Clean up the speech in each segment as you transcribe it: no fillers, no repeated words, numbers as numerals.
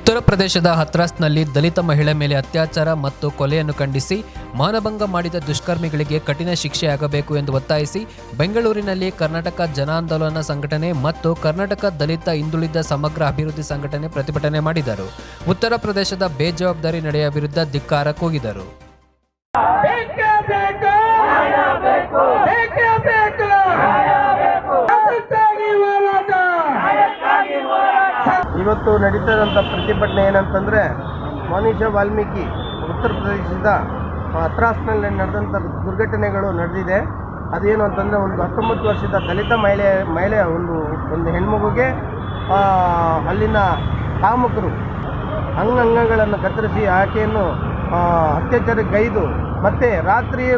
ಉತ್ತರ ಪ್ರದೇಶದ ಹತ್ರಾಸ್ನಲ್ಲಿ ದಲಿತ ಮಹಿಳೆ ಮೇಲೆ ಅತ್ಯಾಚಾರ ಮತ್ತು ಕೊಲೆಯನ್ನು ಖಂಡಿಸಿ ಮಾನಭಂಗ ಮಾಡಿದ ದುಷ್ಕರ್ಮಿಗಳಿಗೆ ಕಠಿಣ ಶಿಕ್ಷೆಯಾಗಬೇಕು ಎಂದು ಒತ್ತಾಯಿಸಿ ಬೆಂಗಳೂರಿನಲ್ಲಿ ಕರ್ನಾಟಕ ಜನಾಂದೋಲನ ಸಂಘಟನೆ ಮತ್ತು ಕರ್ನಾಟಕ ದಲಿತ ಹಿಂದುಳಿದ ಸಮಗ್ರ ಅಭಿವೃದ್ಧಿ ಸಂಘಟನೆ ಪ್ರತಿಭಟನೆ ಮಾಡಿದರು. ಉತ್ತರ ಪ್ರದೇಶದ ಬೇಜವಾಬ್ದಾರಿ ನಡೆಯ ವಿರುದ್ಧ ಧಿಕ್ಕಾರ ಕೂಗಿದರು. ಇವತ್ತು ನಡೀತದಂಥ ಪ್ರತಿಭಟನೆ ಏನಂತಂದರೆ, ಮೋನಿಶಾ ವಾಲ್ಮೀಕಿ ಉತ್ತರ ಪ್ರದೇಶದ ಹತ್ರಾಸ್ನಲ್ಲಿ ನಡೆದಂಥ ದುರ್ಘಟನೆಗಳು ನಡೆದಿದೆ. ಅದೇನು ಅಂತಂದರೆ, ಒಂದು 19 ವರ್ಷದ ದಲಿತ ಮಹಿಳೆ ಒಂದು ಹೆಣ್ಮಗುಗೆ ಅಲ್ಲಿನ ಕಾಮುಕರು ಅಂಗಗಳನ್ನು ಕತ್ತರಿಸಿ ಆಕೆಯನ್ನು ಅತ್ಯಾಚಾರಗೈದು ಮತ್ತು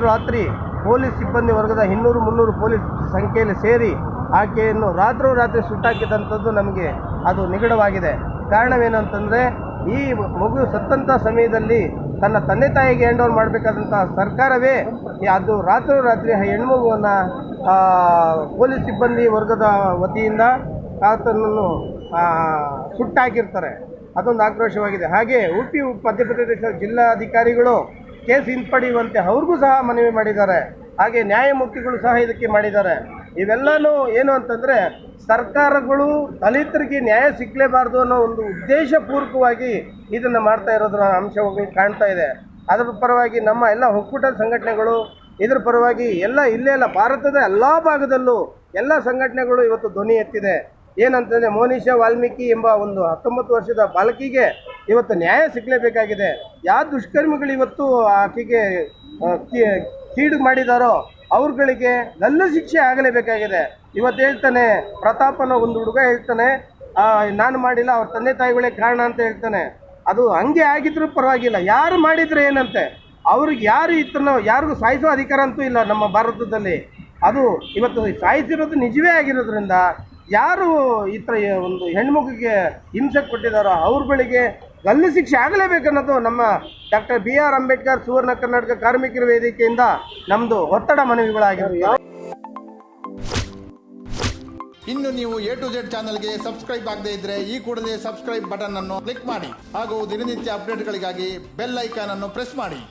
ರಾತ್ರಿ ಪೊಲೀಸ್ ಸಿಬ್ಬಂದಿ ವರ್ಗದ 200-300 ಪೊಲೀಸ್ ಸಂಖ್ಯೆಯಲ್ಲಿ ಸೇರಿ ಆಕೆಯನ್ನು ರಾತ್ರಿ ಸುಟ್ಟಾಕಿದಂಥದ್ದು ನಮಗೆ ಅದು ನಿಗೂಢವಾಗಿದೆ. ಕಾರಣವೇನಂತಂದರೆ, ಈ ಮಗು ಸತ್ತಂಥ ಸಮಯದಲ್ಲಿ ತನ್ನ ತಂದೆ ತಾಯಿಗೆ ಹ್ಯಾಂಡ್ ಓವರ್ ಮಾಡಬೇಕಾದಂಥ ಸರ್ಕಾರವೇ ಅದು ರಾತ್ರಿ ಹೆಣ್ಮಗುವನ್ನು ಪೊಲೀಸ್ ಸಿಬ್ಬಂದಿ ವರ್ಗದ ವತಿಯಿಂದ ಆತನನ್ನು ಸುಟ್ಟಾಕಿರ್ತಾರೆ. ಅದೊಂದು ಆಕ್ರೋಶವಾಗಿದೆ. ಹಾಗೆ ಉಡುಪಿ ಮಧ್ಯಪ್ರದೇಶ ಜಿಲ್ಲಾಧಿಕಾರಿಗಳು ಕೇಸ್ ಹಿಂಪಡೆಯುವಂತೆ ಅವ್ರಿಗೂ ಸಹ ಮನವಿ ಮಾಡಿದ್ದಾರೆ. ಹಾಗೆ ನ್ಯಾಯಮೂರ್ತಿಗಳು ಸಹ ಇದಕ್ಕೆ ಮಾಡಿದ್ದಾರೆ. ಇವೆಲ್ಲನೂ ಏನು ಅಂತಂದರೆ, ಸರ್ಕಾರಗಳು ದಲಿತರಿಗೆ ನ್ಯಾಯ ಸಿಕ್ಕಲೇಬಾರ್ದು ಅನ್ನೋ ಒಂದು ಉದ್ದೇಶಪೂರ್ವಕವಾಗಿ ಇದನ್ನು ಮಾಡ್ತಾ ಇರೋದ್ರ ಅಂಶಗಳು ಕಾಣ್ತಾ ಇದೆ. ಅದರ ಪರವಾಗಿ ನಮ್ಮ ಎಲ್ಲ ಒಕ್ಕೂಟ ಸಂಘಟನೆಗಳು ಇದರ ಪರವಾಗಿ ಇಲ್ಲೇ ಭಾರತದ ಎಲ್ಲ ಭಾಗದಲ್ಲೂ ಎಲ್ಲ ಸಂಘಟನೆಗಳು ಇವತ್ತು ಧ್ವನಿ ಎತ್ತಿದೆ. ಏನಂತಂದರೆ, ಮೋನಿಶಾ ವಾಲ್ಮೀಕಿ ಎಂಬ ಒಂದು 19 ವರ್ಷದ ಬಾಲಕಿಗೆ ಇವತ್ತು ನ್ಯಾಯ ಸಿಕ್ಕಲೇಬೇಕಾಗಿದೆ. ಯಾವ ದುಷ್ಕರ್ಮಿಗಳು ಇವತ್ತು ಆಕೆಗೆ ಕೀಡು ಮಾಡಿದಾರೋ ಅವ್ರುಗಳಿಗೆ ಗಲ್ಲು ಶಿಕ್ಷೆ ಆಗಲೇಬೇಕಾಗಿದೆ. ಇವತ್ತು ಹೇಳ್ತಾನೆ ಪ್ರತಾಪನ ಒಂದು ಹುಡುಗ ಹೇಳ್ತಾನೆ, ನಾನು ಮಾಡಿಲ್ಲ, ಅವ್ರ ತಂದೆ ತಾಯಿಗಳೇ ಕಾರಣ ಅಂತ ಹೇಳ್ತಾನೆ. ಅದು ಹಂಗೆ ಆಗಿದ್ರೂ ಪರವಾಗಿಲ್ಲ, ಯಾರು ಮಾಡಿದರೆ ಏನಂತೆ, ಅವ್ರಿಗೆ ಯಾರಿಗೂ ಸಾಯಿಸೋ ಅಧಿಕಾರ ಅಂತೂ ಇಲ್ಲ ನಮ್ಮ ಭಾರತದಲ್ಲಿ. ಅದು ಇವತ್ತು ಸಾಯಿಸಿರೋದು ನಿಜವೇ ಆಗಿರೋದ್ರಿಂದ ಯಾರು ಈ ಥರ ಒಂದು ಹೆಣ್ಮಗುಗೆ ಹಿಂಸೆ ಕೊಟ್ಟಿದ್ದಾರೋ ಅವ್ರುಗಳಿಗೆ ಗಲ್ಲು ಶಿಕ್ಷೆ ಆಗಲೇಬೇಕನ್ನೋದು ನಮ್ಮ ಡಾಕ್ಟರ್ BR ಅಂಬೇಡ್ಕರ್ ಸುವರ್ಣ ಕರ್ನಾಟಕ ಕಾರ್ಮಿಕರ ವೇದಿಕೆಯಿಂದ ನಮ್ಮದು ಒತ್ತಡ ಮನವಿಗಳಾಗಿರುತ್ತೆ. ಇನ್ನು ನೀವು A to Z ಚಾನಲ್ಗೆ ಸಬ್ಸ್ಕ್ರೈಬ್ ಆಗದೇ ಇದ್ರೆ ಈ ಕೂಡಲೇ ಸಬ್ಸ್ಕ್ರೈಬ್ ಬಟನ್ ಅನ್ನು ಕ್ಲಿಕ್ ಮಾಡಿ ಹಾಗೂ ದಿನನಿತ್ಯ ಅಪ್ಡೇಟ್ಗಳಿಗಾಗಿ ಬೆಲ್ ಐಕಾನ್ ಅನ್ನು ಪ್ರೆಸ್ ಮಾಡಿ.